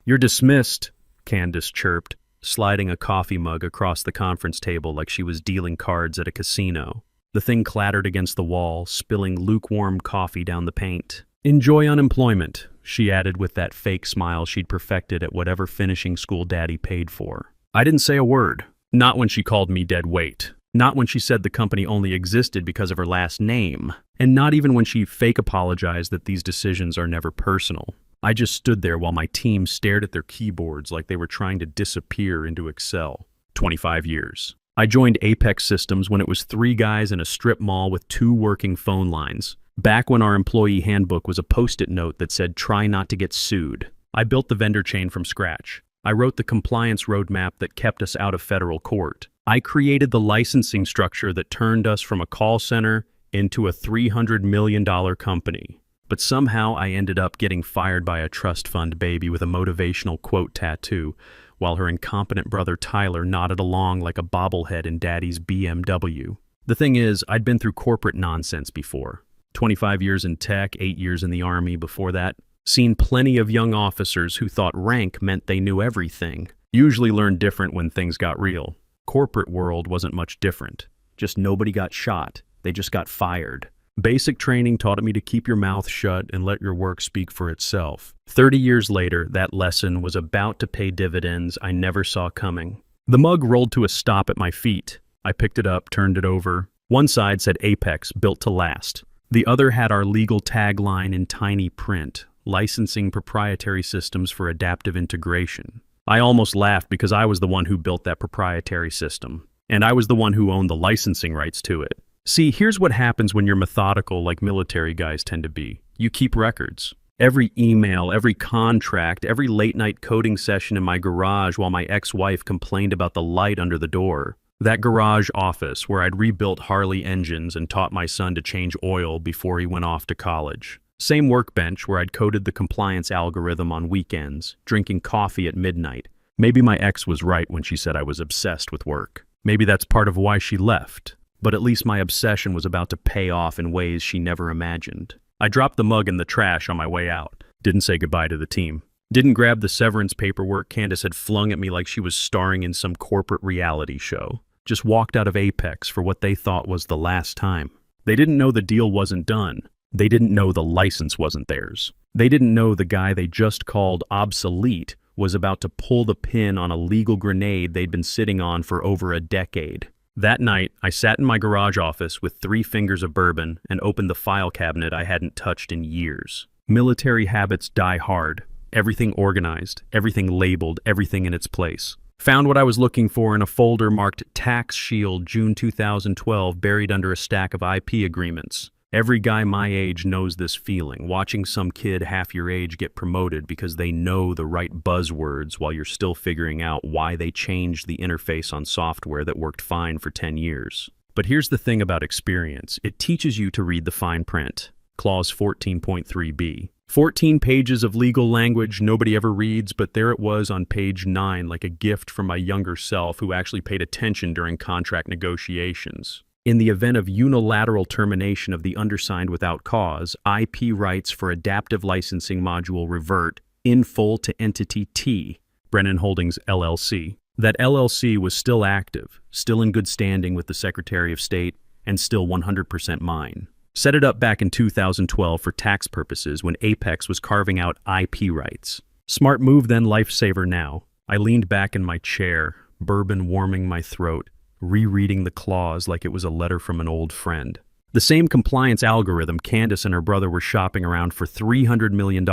"You're dismissed," Candace chirped, sliding a coffee mug across the conference table like she was dealing cards at a casino. The thing clattered against the wall, spilling lukewarm coffee down the paint. "Enjoy unemployment," she added with that fake smile she'd perfected at whatever finishing school daddy paid for. I didn't say a word. Not when she called me dead weight. Not when she said the company only existed because of her last name. And not even when she fake apologized that these decisions are never personal. I just stood there while my team stared at their keyboards like they were trying to disappear into Excel. 25 years. I joined Apex Systems when it was 3 guys in a strip mall with 2 working phone lines. Back when our employee handbook was a post-it note that said, "Try not to get sued." I built the vendor chain from scratch. I wrote the compliance roadmap that kept us out of federal court. I created the licensing structure that turned us from a call center into a $300 million company. But somehow I ended up getting fired by a trust fund baby with a motivational quote tattoo, while her incompetent brother Tyler nodded along like a bobblehead in Daddy's BMW. The thing is, I'd been through corporate nonsense before. 25 years in tech, 8 years in the Army before that. Seen plenty of young officers who thought rank meant they knew everything. Usually learned different when things got real. Corporate world wasn't much different. Just nobody got shot. They just got fired. Basic training taught me to keep your mouth shut and let your work speak for itself. 30 years later, that lesson was about to pay dividends I never saw coming. The mug rolled to a stop at my feet. I picked it up, turned it over. One side said Apex, built to last. The other had our legal tagline in tiny print, licensing proprietary systems for adaptive integration. I almost laughed because I was the one who built that proprietary system. And I was the one who owned the licensing rights to it. See, here's what happens when you're methodical like military guys tend to be. You keep records. Every email, every contract, every late-night coding session in my garage while my ex-wife complained about the light under the door. That garage office where I'd rebuilt Harley engines and taught my son to change oil before he went off to college. Same workbench where I'd coded the compliance algorithm on weekends, drinking coffee at midnight. Maybe my ex was right when she said I was obsessed with work. Maybe that's part of why she left. But at least my obsession was about to pay off in ways she never imagined. I dropped the mug in the trash on my way out. Didn't say goodbye to the team. Didn't grab the severance paperwork Candace had flung at me like she was starring in some corporate reality show. Just walked out of Apex for what they thought was the last time. They didn't know the deal wasn't done. They didn't know the license wasn't theirs. They didn't know the guy they just called obsolete was about to pull the pin on a legal grenade they'd been sitting on for over a decade. That night, I sat in my garage office with 3 fingers of bourbon and opened the file cabinet I hadn't touched in years. Military habits die hard. Everything organized, everything labeled, everything in its place. Found what I was looking for in a folder marked Tax Shield June 2012 buried under a stack of IP agreements. Every guy my age knows this feeling, watching some kid half your age get promoted because they know the right buzzwords while you're still figuring out why they changed the interface on software that worked fine for 10 years. But here's the thing about experience. It teaches you to read the fine print. Clause 14.3b. 14 pages of legal language nobody ever reads, but there it was on page 9 like a gift from my younger self who actually paid attention during contract negotiations. In the event of unilateral termination of the undersigned without cause, IP rights for adaptive licensing module revert in full to entity T, Brennan Holdings LLC. That LLC was still active, still in good standing with the Secretary of State, and still 100% mine. Set it up back in 2012 for tax purposes when Apex was carving out IP rights. Smart move then, lifesaver now. I leaned back in my chair, bourbon warming my throat, rereading the clause like it was a letter from an old friend. The same compliance algorithm Candace and her brother were shopping around for $300 million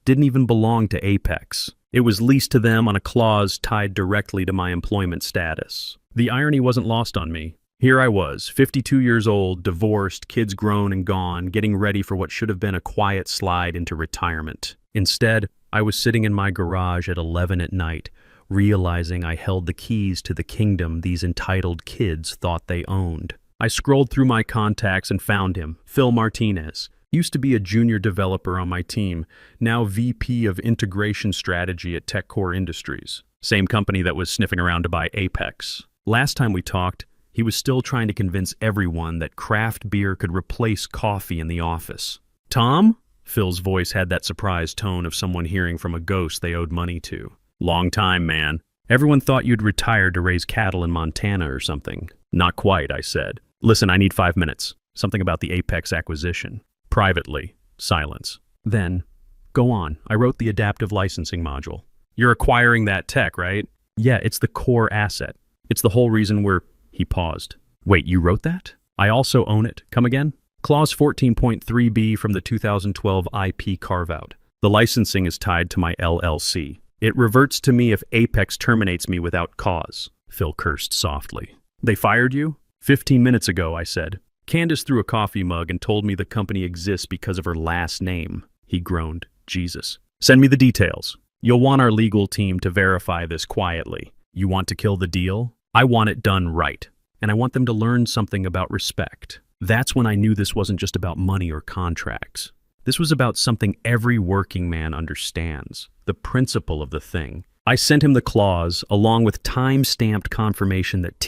didn't even belong to Apex. It was leased to them on a clause tied directly to my employment status. The irony wasn't lost on me. Here I was, 52 years old, divorced, kids grown and gone, getting ready for what should have been a quiet slide into retirement. Instead, I was sitting in my garage at 11 at night, realizing I held the keys to the kingdom these entitled kids thought they owned. I scrolled through my contacts and found him, Phil Martinez. Used to be a junior developer on my team, now VP of Integration Strategy at TechCore Industries, same company that was sniffing around to buy Apex. Last time we talked, he was still trying to convince everyone that craft beer could replace coffee in the office. "Tom?" Phil's voice had that surprised tone of someone hearing from a ghost they owed money to. Long time, man. Everyone thought you'd retired to raise cattle in Montana or something. Not quite, I said. Listen, I need 5 minutes. Something about the Apex acquisition. Privately. Silence. Then, go on. I wrote the adaptive licensing module. You're acquiring that tech, right? Yeah, it's the core asset. It's the whole reason we're... He paused. Wait, you wrote that? I also own it. Come again? Clause 14.3b from the 2012 IP carve-out. The licensing is tied to my LLC. It reverts to me if Apex terminates me without cause. Phil cursed softly. They fired you? 15 minutes ago, I said. Candace threw a coffee mug and told me the company exists because of her last name. He groaned. Jesus. Send me the details. You'll want our legal team to verify this quietly. You want to kill the deal? I want it done right. And I want them to learn something about respect. That's when I knew this wasn't just about money or contracts. This was about something every working man understands, the principle of the thing. I sent him the clause, along with time-stamped confirmation that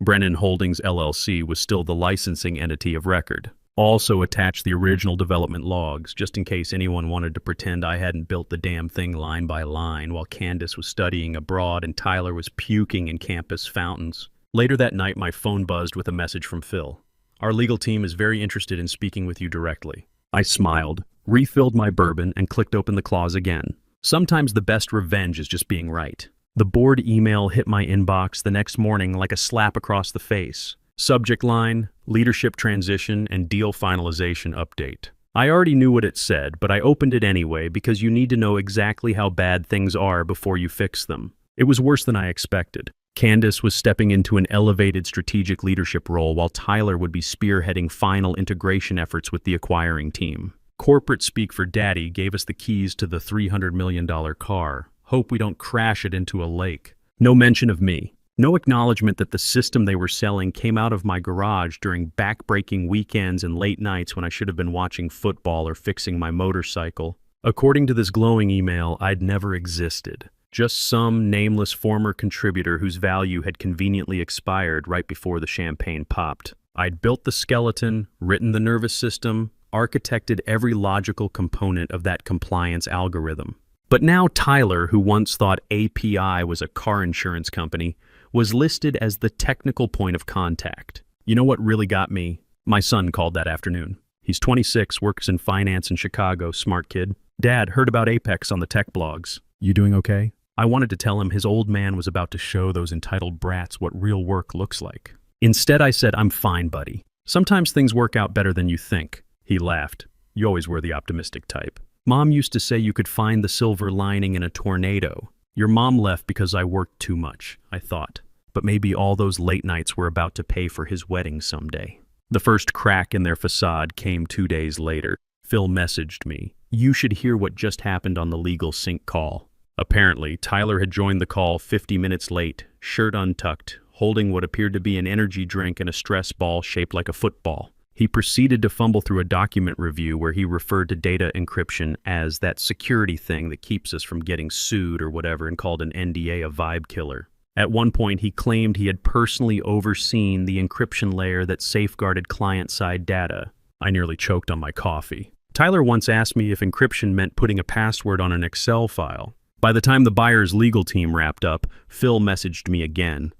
Brennan Holdings LLC was still the licensing entity of record. Also attached the original development logs, just in case anyone wanted to pretend I hadn't built the damn thing line by line while Candace was studying abroad and Tyler was puking in campus fountains. Later that night, my phone buzzed with a message from Phil. Our legal team is very interested in speaking with you directly. I smiled, refilled my bourbon, and clicked open the clause again. Sometimes the best revenge is just being right. The board email hit my inbox the next morning like a slap across the face. Subject line, leadership transition, and deal finalization update. I already knew what it said, but I opened it anyway because you need to know exactly how bad things are before you fix them. It was worse than I expected. Candace was stepping into an elevated strategic leadership role while Tyler would be spearheading final integration efforts with the acquiring team. Corporate speak for Daddy gave us the keys to the $300 million car. Hope we don't crash it into a lake. No mention of me. No acknowledgement that the system they were selling came out of my garage during back-breaking weekends and late nights when I should have been watching football or fixing my motorcycle. According to this glowing email, I'd never existed. Just some nameless former contributor whose value had conveniently expired right before the champagne popped. I'd built the skeleton, written the nervous system, architected every logical component of that compliance algorithm. But now Tyler, who once thought API was a car insurance company, was listed as the technical point of contact. You know what really got me? My son called that afternoon. He's 26, works in finance in Chicago, smart kid. Dad, heard about Apex on the tech blogs. You doing okay? I wanted to tell him his old man was about to show those entitled brats what real work looks like. Instead, I said, I'm fine, buddy. Sometimes things work out better than you think. He laughed. You always were the optimistic type. Mom used to say you could find the silver lining in a tornado. Your mom left because I worked too much, I thought. But maybe all those late nights were about to pay for his wedding someday. The first crack in their facade came 2 days later. Phil messaged me. You should hear what just happened on the legal sync call. Apparently, Tyler had joined the call 50 minutes late, shirt untucked, holding what appeared to be an energy drink and a stress ball shaped like a football. He proceeded to fumble through a document review where he referred to data encryption as that security thing that keeps us from getting sued or whatever and called an NDA a vibe killer. At one point, he claimed he had personally overseen the encryption layer that safeguarded client-side data. I nearly choked on my coffee. Tyler once asked me if encryption meant putting a password on an Excel file. By the time the buyer's legal team wrapped up, Phil messaged me again.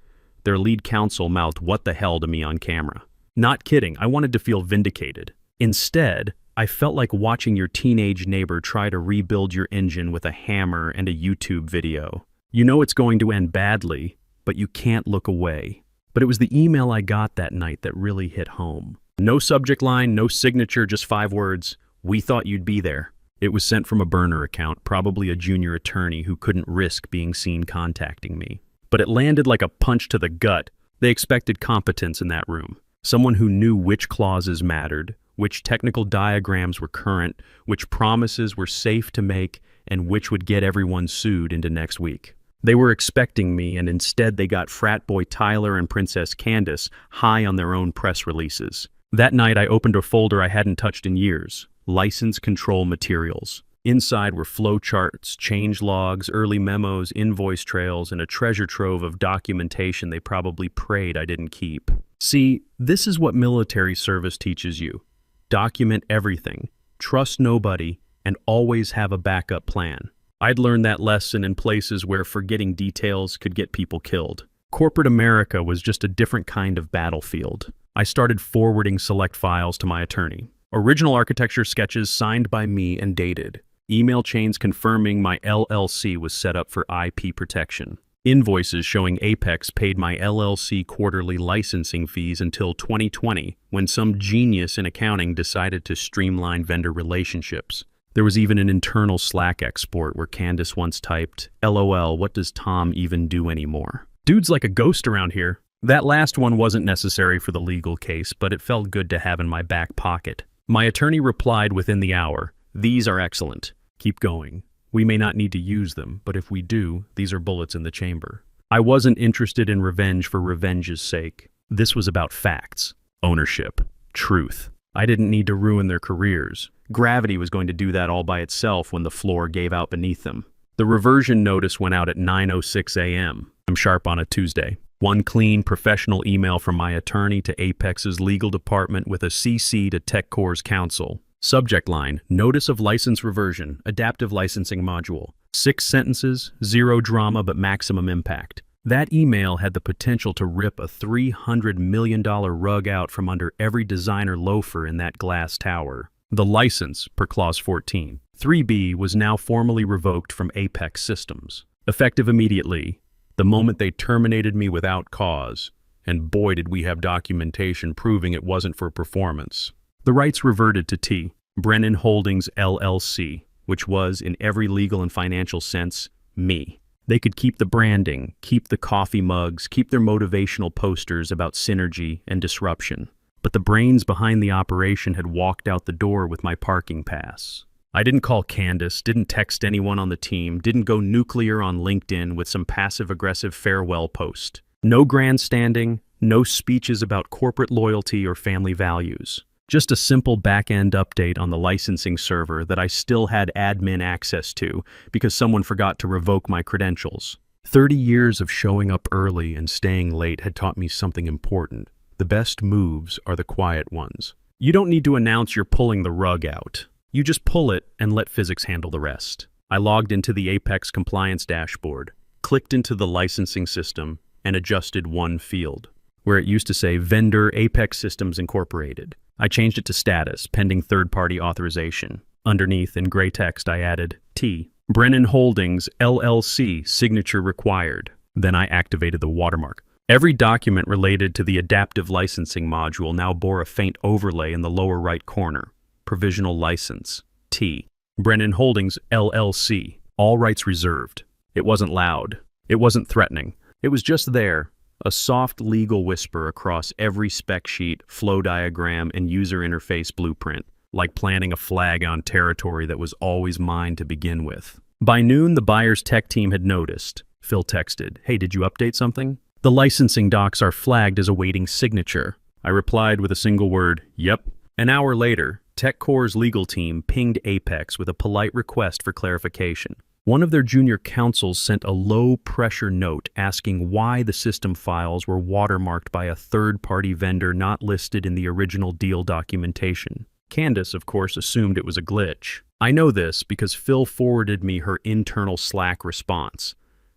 Their lead counsel mouthed what the hell to me on camera. Not kidding, I wanted to feel vindicated. Instead, I felt like watching your teenage neighbor try to rebuild your engine with a hammer and a YouTube video. You know it's going to end badly, but you can't look away. But it was the email I got that night that really hit home. No subject line, no signature, just 5 words. We thought you'd be there. It was sent from a burner account, probably a junior attorney who couldn't risk being seen contacting me. But it landed like a punch to the gut. They expected competence in that room. Someone who knew which clauses mattered, which technical diagrams were current, which promises were safe to make, and which would get everyone sued into next week. They were expecting me, and instead they got frat boy Tyler and Princess Candace high on their own press releases. That night I opened a folder I hadn't touched in years. License control materials. Inside were flowcharts, change logs, early memos, invoice trails, and a treasure trove of documentation they probably prayed I didn't keep. See, this is what military service teaches you. Document everything. trust nobody, and always have a backup plan. I'd learned that lesson in places where forgetting details could get people killed. Corporate America was just a different kind of battlefield. I started forwarding select files to my attorney. Original architecture sketches signed by me and dated. Email chains confirming my LLC was set up for IP protection. Invoices showing Apex paid my LLC quarterly licensing fees until 2020, when some genius in accounting decided to streamline vendor relationships. There was even an internal Slack export where Candace once typed, "LOL, what does Tom even do anymore? Dude's like a ghost around here." That last one wasn't necessary for the legal case, but it felt good to have in my back pocket. My attorney replied within the hour, "These are excellent. Keep going. We may not need to use them, but if we do, these are bullets in the chamber." I wasn't interested in revenge for revenge's sake. This was about facts, ownership, truth. I didn't need to ruin their careers. Gravity was going to do that all by itself when the floor gave out beneath them. The reversion notice went out at 9:06 a.m. I'm sharp on a Tuesday. One clean, professional email from my attorney to Apex's legal department with a CC to TechCore's counsel. Subject line, Notice of License Reversion, Adaptive Licensing Module. 6 sentences, 0 drama but maximum impact. That email had the potential to rip a $300 million rug out from under every designer loafer in that glass tower. The license, per Clause 14, 3B, was now formally revoked from Apex Systems. Effective immediately, the moment they terminated me without cause, and boy did we have documentation proving it wasn't for performance. The rights reverted to T. Brennan Holdings LLC, which was, in every legal and financial sense, me. They could keep the branding, keep the coffee mugs, keep their motivational posters about synergy and disruption. But the brains behind the operation had walked out the door with my parking pass. I didn't call Candace, didn't text anyone on the team, didn't go nuclear on LinkedIn with some passive-aggressive farewell post. No grandstanding, no speeches about corporate loyalty or family values. Just a simple back-end update on the licensing server that I still had admin access to because someone forgot to revoke my credentials. 30 years of showing up early and staying late had taught me something important. The best moves are the quiet ones. You don't need to announce you're pulling the rug out. You just pull it and let physics handle the rest. I logged into the Apex compliance dashboard, clicked into the licensing system, and adjusted one field, where it used to say Vendor Apex Systems Incorporated. I changed it to Status, pending third-party authorization. Underneath, in gray text, I added T. Brennan Holdings, LLC, signature required. Then I activated the watermark. Every document related to the adaptive licensing module now bore a faint overlay in the lower right corner. Provisional license, T. Brennan Holdings, LLC. All rights reserved. It wasn't loud. It wasn't threatening. It was just there. A soft legal whisper across every spec sheet, flow diagram, and user interface blueprint, like planting a flag on territory that was always mine to begin with. By noon, the buyer's tech team had noticed. Phil texted, "Hey, did you update something?" "The licensing docs are flagged as awaiting signature." I replied with a single word, "Yep." An hour later, TechCore's legal team pinged Apex with a polite request for clarification. One of their junior counsels sent a low-pressure note asking why the system files were watermarked by a third-party vendor not listed in the original deal documentation. Candace, of course, assumed it was a glitch. I know this because Phil forwarded me her internal Slack response.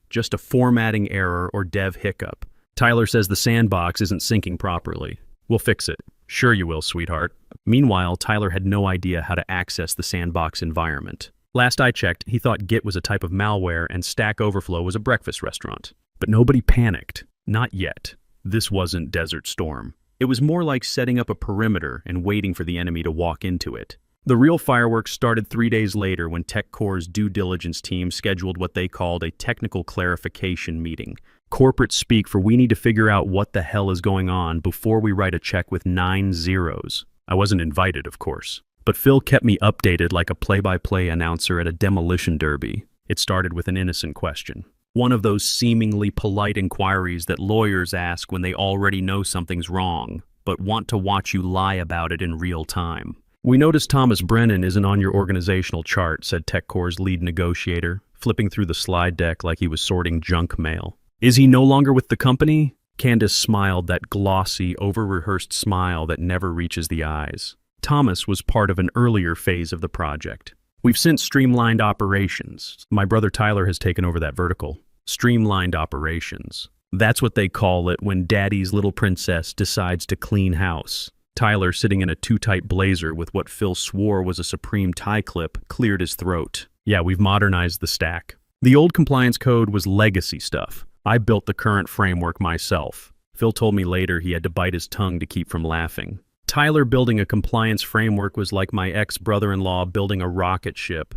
Just a formatting error or dev hiccup. Tyler says the sandbox isn't syncing properly. We'll fix it. Sure you will, sweetheart. Meanwhile, Tyler had no idea how to access the sandbox environment. Last I checked, he thought Git was a type of malware and Stack Overflow was a breakfast restaurant. But nobody panicked. Not yet. This wasn't Desert Storm. It was more like setting up a perimeter and waiting for the enemy to walk into it. The real fireworks started 3 days later when TechCore's due diligence team scheduled what they called a technical clarification meeting. Corporate speak for we need to figure out what the hell is going on before we write a check with 9 zeros. I wasn't invited, of course. But Phil kept me updated like a play-by-play announcer at a demolition derby. It started with an innocent question. One of those seemingly polite inquiries that lawyers ask when they already know something's wrong, but want to watch you lie about it in real time. "We noticed Thomas Brennan isn't on your organizational chart," said TechCore's lead negotiator, flipping through the slide deck like he was sorting junk mail. "Is he no longer with the company?" Candace smiled, that glossy, over-rehearsed smile that never reaches the eyes. Thomas was part of an earlier phase of the project. We've since streamlined operations. My brother Tyler has taken over that vertical. Streamlined operations. That's what they call it when daddy's little princess decides to clean house. Tyler, sitting in a too-tight blazer with what Phil swore was a Supreme tie clip, cleared his throat. Yeah, we've modernized the stack. The old compliance code was legacy stuff. I built the current framework myself. Phil told me later he had to bite his tongue to keep from laughing. Tyler building a compliance framework was like my ex-brother-in-law building a rocket ship.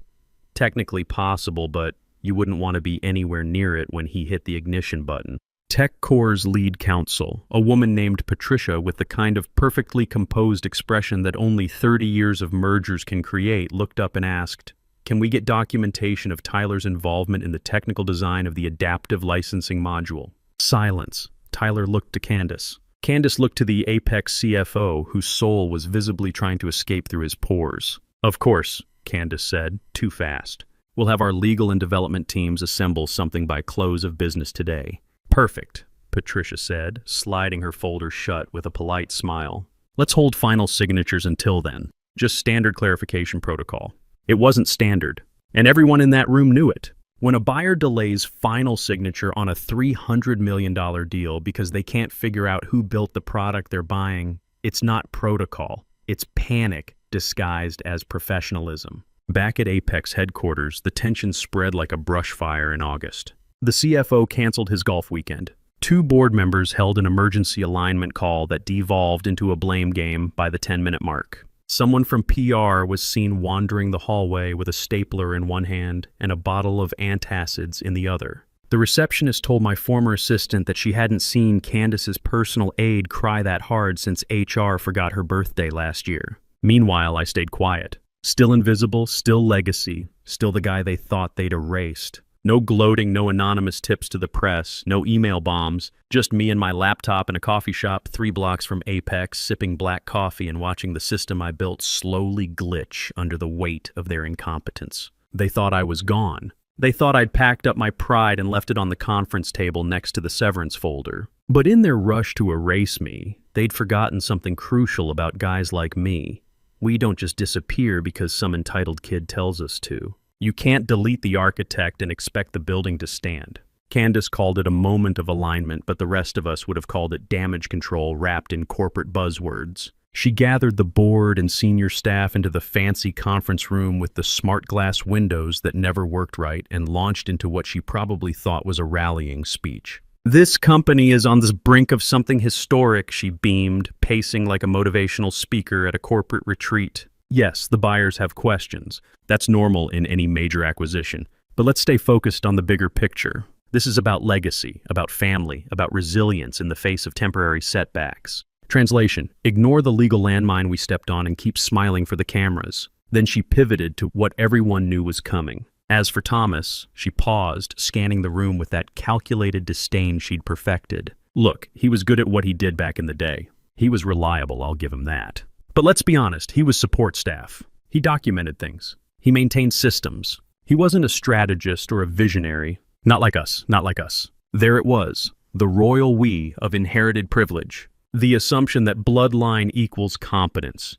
Technically possible, but you wouldn't want to be anywhere near it when he hit the ignition button. TechCore's lead counsel, a woman named Patricia with the kind of perfectly composed expression that only 30 years of mergers can create, looked up and asked, "Can we get documentation of Tyler's involvement in the technical design of the adaptive licensing module?" Silence. Tyler looked to Candace. Candace looked to the Apex CFO, whose soul was visibly trying to escape through his pores. "Of course," Candace said, too fast. "We'll have our legal and development teams assemble something by close of business today." "Perfect," Patricia said, sliding her folder shut with a polite smile. "Let's hold final signatures until then. Just standard clarification protocol." It wasn't standard, and everyone in that room knew it. When a buyer delays final signature on a $300 million deal because they can't figure out who built the product they're buying, it's not protocol. It's panic disguised as professionalism. Back at Apex headquarters, the tension spread like a brush fire in August. The CFO canceled his golf weekend. 2 board members held an emergency alignment call that devolved into a blame game by the 10-minute mark. Someone from PR was seen wandering the hallway with a stapler in one hand and a bottle of antacids in the other. The receptionist told my former assistant that she hadn't seen Candace's personal aide cry that hard since HR forgot her birthday last year. Meanwhile, I stayed quiet. Still invisible, still legacy, still the guy they thought they'd erased. No gloating, no anonymous tips to the press, no email bombs, just me and my laptop in a coffee shop 3 blocks from Apex, sipping black coffee and watching the system I built slowly glitch under the weight of their incompetence. They thought I was gone. They thought I'd packed up my pride and left it on the conference table next to the severance folder. But in their rush to erase me, they'd forgotten something crucial about guys like me. We don't just disappear because some entitled kid tells us to. You can't delete the architect and expect the building to stand. Candace called it a moment of alignment, but the rest of us would have called it damage control wrapped in corporate buzzwords. She gathered the board and senior staff into the fancy conference room with the smart glass windows that never worked right and launched into what she probably thought was a rallying speech. "This company is on the brink of something historic," she beamed, pacing like a motivational speaker at a corporate retreat. Yes, the buyers have questions. That's normal in any major acquisition. But let's stay focused on the bigger picture. This is about legacy, about family, about resilience in the face of temporary setbacks. Translation: ignore the legal landmine we stepped on and keep smiling for the cameras. Then she pivoted to what everyone knew was coming. As for Thomas, she paused, scanning the room with that calculated disdain she'd perfected. Look, he was good at what he did back in the day. He was reliable, I'll give him that. But let's be honest, he was support staff. He documented things. He maintained systems. He wasn't a strategist or a visionary. Not like us, not like us. There it was, the royal we of inherited privilege. The assumption that bloodline equals competence.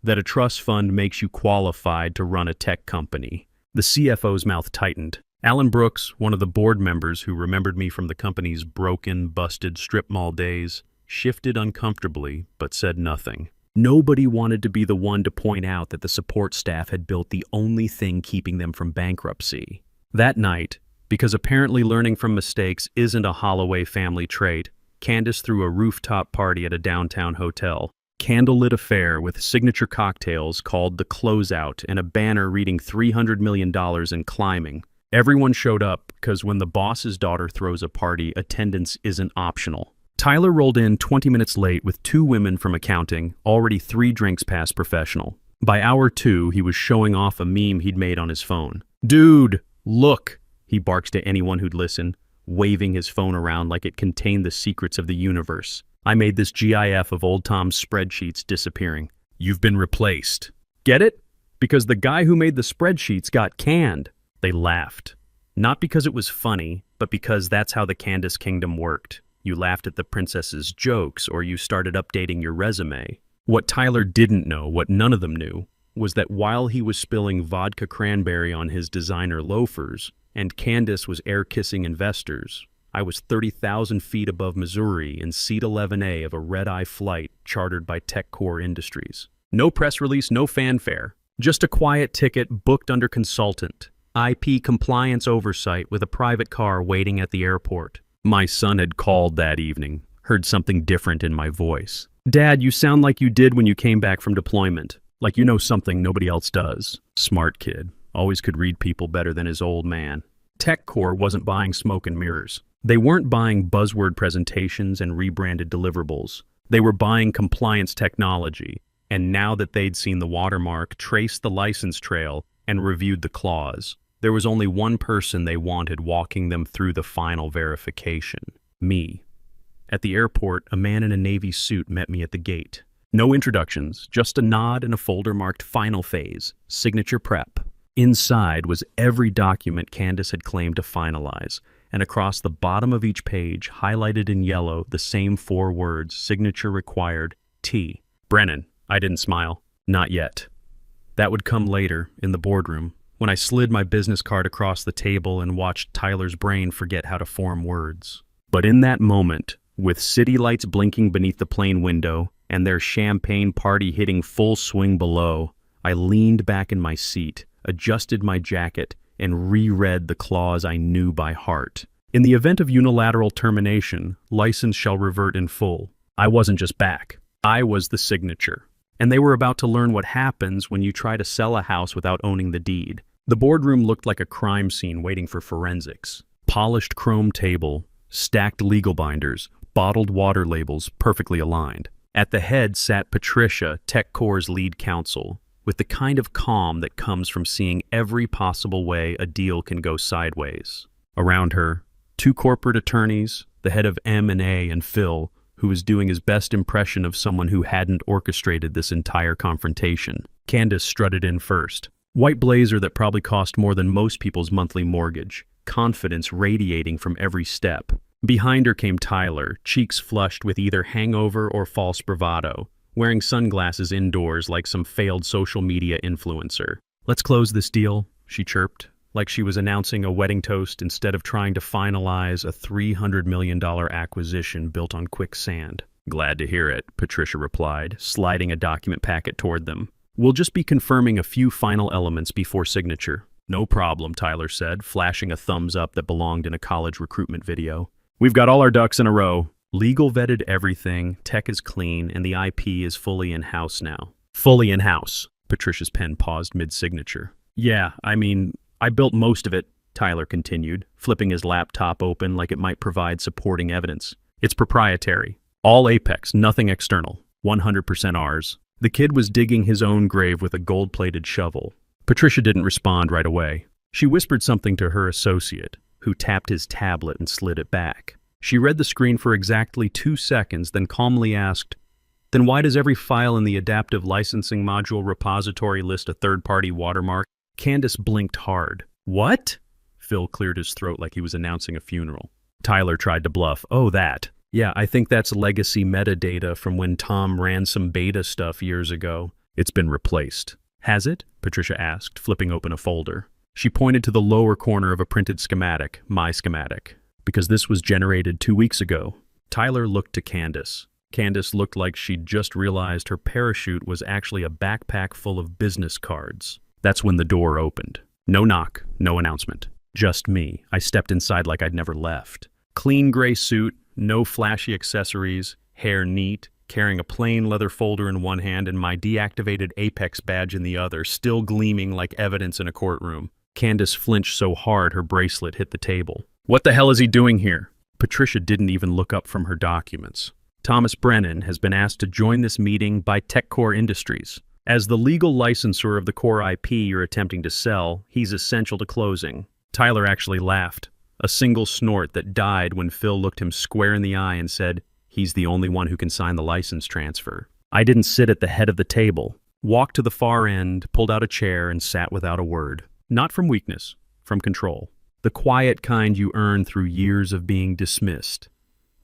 That a trust fund makes you qualified to run a tech company. The CFO's mouth tightened. Alan Brooks, one of the board members who remembered me from the company's broken, busted strip mall days, shifted uncomfortably but said nothing. Nobody wanted to be the one to point out that the support staff had built the only thing keeping them from bankruptcy. That night, because apparently learning from mistakes isn't a Holloway family trait, Candace threw a rooftop party at a downtown hotel. Candlelit affair with signature cocktails called The Closeout and a banner reading $300 million and climbing. Everyone showed up because when the boss's daughter throws a party, attendance isn't optional. Tyler rolled in 20 minutes late with 2 women from accounting, already 3 drinks past professional. By hour 2, he was showing off a meme he'd made on his phone. "Dude, look," he barks to anyone who'd listen, waving his phone around like it contained the secrets of the universe. "I made this GIF of old Tom's spreadsheets disappearing. You've been replaced. Get it? Because the guy who made the spreadsheets got canned." They laughed. Not because it was funny, but because that's how the Candace kingdom worked. You laughed at the princess's jokes, or you started updating your resume. What Tyler didn't know, what none of them knew, was that while he was spilling vodka cranberry on his designer loafers and Candace was air-kissing investors, I was 30,000 feet above Missouri in Seat 11A of a red-eye flight chartered by TechCore Industries. No press release, no fanfare. Just a quiet ticket booked under consultant. IP compliance oversight with a private car waiting at the airport. My son had called that evening, heard something different in my voice. "Dad, you sound like you did when you came back from deployment. Like you know something nobody else does." Smart kid. Always could read people better than his old man. TechCore wasn't buying smoke and mirrors. They weren't buying buzzword presentations and rebranded deliverables. They were buying compliance technology. And now that they'd seen the watermark, traced the license trail, and reviewed the clause, there was only one person they wanted walking them through the final verification. Me. At the airport, a man in a Navy suit met me at the gate. No introductions, just a nod and a folder marked Final Phase, Signature Prep. Inside was every document Candace had claimed to finalize, and across the bottom of each page, highlighted in yellow, the same 4 words, Signature Required, T. Brennan. I didn't smile. Not yet. That would come later, in the boardroom, when I slid my business card across the table and watched Tyler's brain forget how to form words. But in that moment, with city lights blinking beneath the plane window and their champagne party hitting full swing below, I leaned back in my seat, adjusted my jacket, and reread the clause I knew by heart. In the event of unilateral termination, license shall revert in full. I wasn't just back. I was the signature. And they were about to learn what happens when you try to sell a house without owning the deed. The boardroom looked like a crime scene waiting for forensics. Polished chrome table, stacked legal binders, bottled water labels perfectly aligned. At the head sat Patricia, TechCore's lead counsel, with the kind of calm that comes from seeing every possible way a deal can go sideways. Around her, 2 corporate attorneys, the head of M&A and Phil, who was doing his best impression of someone who hadn't orchestrated this entire confrontation. Candace strutted in first. White blazer that probably cost more than most people's monthly mortgage. Confidence radiating from every step. Behind her came Tyler, cheeks flushed with either hangover or false bravado, wearing sunglasses indoors like some failed social media influencer. "Let's close this deal," she chirped, like she was announcing a wedding toast instead of trying to finalize a $300 million acquisition built on quicksand. "Glad to hear it," Patricia replied, sliding a document packet toward them. "We'll just be confirming a few final elements before signature." "No problem," Tyler said, flashing a thumbs up that belonged in a college recruitment video. "We've got all our ducks in a row. Legal vetted everything, tech is clean, and the IP is fully in-house now." "Fully in-house." Patricia's pen paused mid-signature. "Yeah, I built most of it," Tyler continued, flipping his laptop open like it might provide supporting evidence. "It's proprietary. All Apex, nothing external. 100% ours." The kid was digging his own grave with a gold-plated shovel. Patricia didn't respond right away. She whispered something to her associate, who tapped his tablet and slid it back. She read the screen for exactly 2 seconds, then calmly asked, "Then why does every file in the adaptive licensing module repository list a third-party watermark?" Candace blinked hard. "What?" Phil cleared his throat like he was announcing a funeral. Tyler tried to bluff. "Oh, that. Yeah, I think that's legacy metadata from when Tom ran some beta stuff years ago. It's been replaced." "Has it?" Patricia asked, flipping open a folder. She pointed to the lower corner of a printed schematic, my schematic, because this was generated 2 weeks ago. Tyler looked to Candace. Candace looked like she'd just realized her parachute was actually a backpack full of business cards. That's when the door opened. No knock, no announcement. Just me. I stepped inside like I'd never left. Clean gray suit, no flashy accessories, hair neat, carrying a plain leather folder in one hand and my deactivated Apex badge in the other, still gleaming like evidence in a courtroom. Candace flinched so hard her bracelet hit the table. "What the hell is he doing here?" Patricia didn't even look up from her documents. "Thomas Brennan has been asked to join this meeting by TechCore Industries. As the legal licensor of the core IP you're attempting to sell, he's essential to closing." Tyler actually laughed, a single snort that died when Phil looked him square in the eye and said, "He's the only one who can sign the license transfer." I didn't sit at the head of the table, walked to the far end, pulled out a chair, and sat without a word. Not from weakness, from control. The quiet kind you earn through years of being dismissed,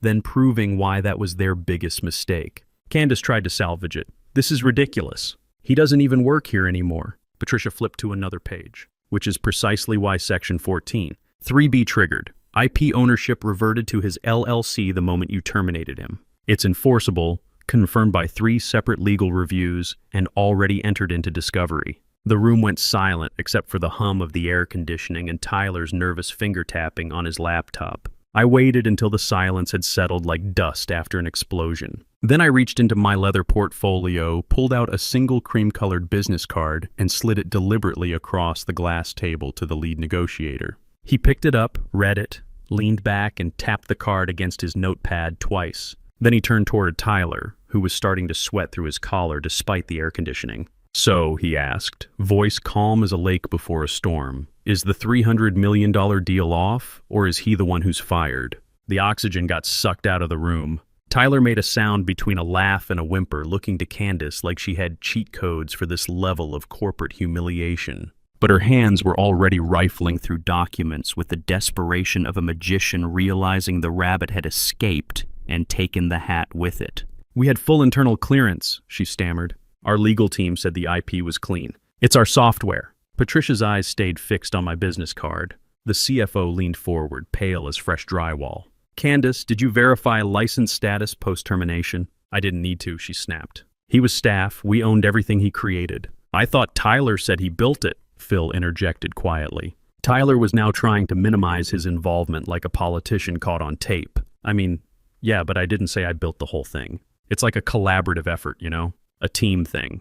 then proving why that was their biggest mistake. Candace tried to salvage it. This is ridiculous. He doesn't even work here anymore. Patricia flipped to another page, which is precisely why Section 14. 3B triggered. IP ownership reverted to his LLC the moment you terminated him. It's enforceable, confirmed by 3 separate legal reviews, and already entered into discovery. The room went silent except for the hum of the air conditioning and Tyler's nervous finger tapping on his laptop. I waited until the silence had settled like dust after an explosion. Then I reached into my leather portfolio, pulled out a single cream-colored business card, and slid it deliberately across the glass table to the lead negotiator. He picked it up, read it, leaned back, and tapped the card against his notepad twice. Then he turned toward Tyler, who was starting to sweat through his collar despite the air conditioning. "So," he asked, voice calm as a lake before a storm, "is the $300 million deal off, or is he the one who's fired?" The oxygen got sucked out of the room. Tyler made a sound between a laugh and a whimper, looking to Candace like she had cheat codes for this level of corporate humiliation. But her hands were already rifling through documents with the desperation of a magician realizing the rabbit had escaped and taken the hat with it. "We had full internal clearance," she stammered. "Our legal team said the IP was clean. It's our software." Patricia's eyes stayed fixed on my business card. The CFO leaned forward, pale as fresh drywall. "Candace, did you verify license status post-termination?" "I didn't need to," she snapped. "He was staff. We owned everything he created." "I thought Tyler said he built it," Phil interjected quietly. Tyler was now trying to minimize his involvement like a politician caught on tape. "I mean, yeah, but I didn't say I built the whole thing. It's like a collaborative effort, you know? A team thing."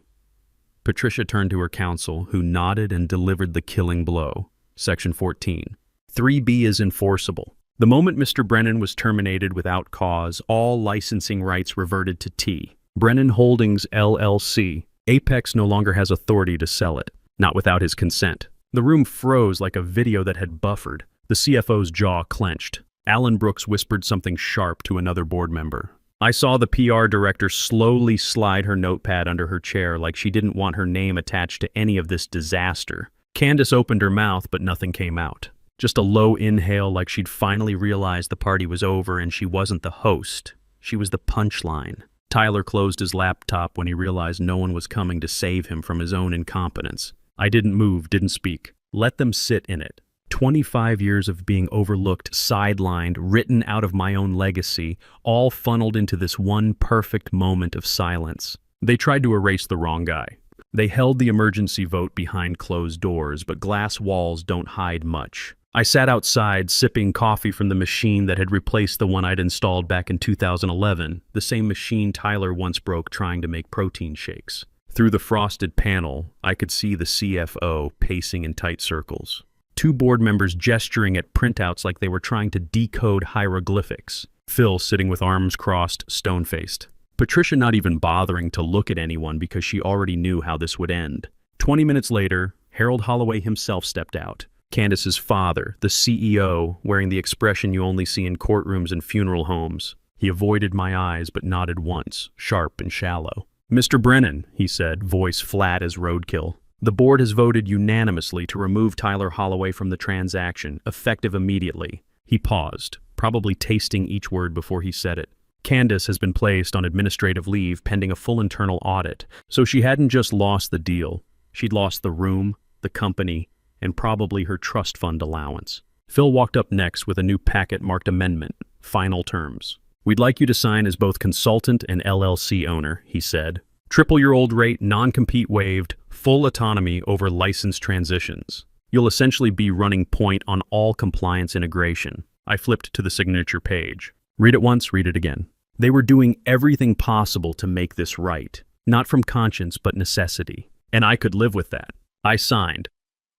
Patricia turned to her counsel, who nodded and delivered the killing blow. Section 14. 3B is enforceable. The moment Mr. Brennan was terminated without cause, all licensing rights reverted to T. Brennan Holdings, LLC. Apex no longer has authority to sell it, not without his consent. The room froze like a video that had buffered. The CFO's jaw clenched. Alan Brooks whispered something sharp to another board member. I saw the PR director slowly slide her notepad under her chair like she didn't want her name attached to any of this disaster. Candace opened her mouth, but nothing came out. Just a low inhale like she'd finally realized the party was over and she wasn't the host. She was the punchline. Tyler closed his laptop when he realized no one was coming to save him from his own incompetence. I didn't move, didn't speak. Let them sit in it. 25 years of being overlooked, sidelined, written out of my own legacy, all funneled into this one perfect moment of silence. They tried to erase the wrong guy. They held the emergency vote behind closed doors, but glass walls don't hide much. I sat outside, sipping coffee from the machine that had replaced the one I'd installed back in 2011, the same machine Tyler once broke trying to make protein shakes. Through the frosted panel, I could see the CFO pacing in tight circles. 2 board members gesturing at printouts like they were trying to decode hieroglyphics. Phil sitting with arms crossed, stone-faced. Patricia not even bothering to look at anyone because she already knew how this would end. 20 minutes later, Harold Holloway himself stepped out. Candace's father, the CEO, wearing the expression you only see in courtrooms and funeral homes. He avoided my eyes but nodded once, sharp and shallow. "Mr. Brennan," he said, voice flat as roadkill. "The board has voted unanimously to remove Tyler Holloway from the transaction, effective immediately." He paused, probably tasting each word before he said it. "Candace has been placed on administrative leave pending a full internal audit, so she hadn't just lost the deal. She'd lost the room, the company, and probably her trust fund allowance." Phil walked up next with a new packet marked amendment, final terms. "We'd like you to sign as both consultant and LLC owner," he said. "Triple your old rate, non-compete waived, full autonomy over license transitions. You'll essentially be running point on all compliance integration." I flipped to the signature page. Read it once, read it again. They were doing everything possible to make this right, not from conscience but necessity. And I could live with that. I signed.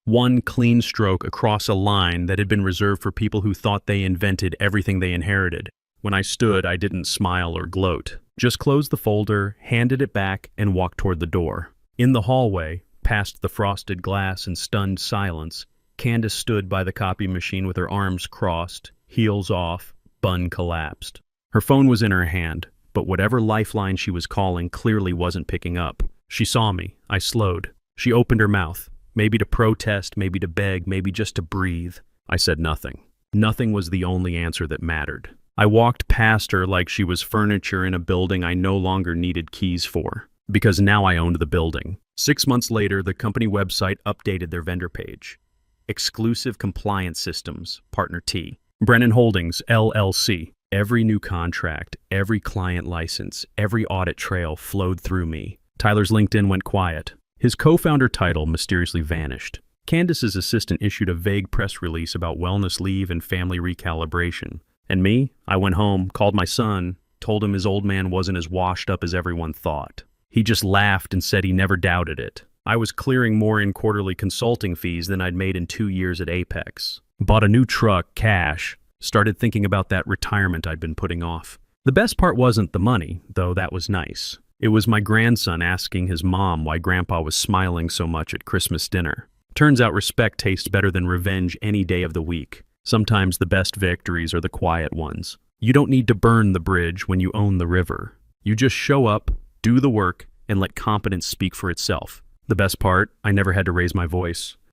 One clean stroke across a line that had been reserved for people who thought they invented everything they inherited. When I stood, I didn't smile or gloat. Just closed the folder, handed it back, and walked toward the door. In the hallway, past the frosted glass and stunned silence, Candace stood by the copy machine with her arms crossed, heels off, bun collapsed. Her phone was in her hand, but whatever lifeline she was calling clearly wasn't picking up. She saw me. I slowed. She opened her mouth, maybe to protest, maybe to beg, maybe just to breathe. I said nothing. Nothing was the only answer that mattered. I walked past her like she was furniture in a building I no longer needed keys for. because now I owned the building. 6 months later, the company website updated their vendor page. Exclusive Compliance Systems, Partner T. Brennan Holdings, LLC. Every new contract, every client license, every audit trail flowed through me. Tyler's LinkedIn went quiet. His co-founder title mysteriously vanished. Candace's assistant issued a vague press release about wellness leave and family recalibration. And me? I went home, called my son, told him his old man wasn't as washed up as everyone thought. He just laughed and said he never doubted it. I was clearing more in quarterly consulting fees than I'd made in 2 years at Apex. Bought a new truck, cash. Started thinking about that retirement I'd been putting off. The best part wasn't the money, though that was nice. It was my grandson asking his mom why Grandpa was smiling so much at Christmas dinner. Turns out respect tastes better than revenge any day of the week. Sometimes the best victories are the quiet ones. You don't need to burn the bridge when you own the river. You just show up, do the work, and let competence speak for itself. The best part, I never had to raise my voice.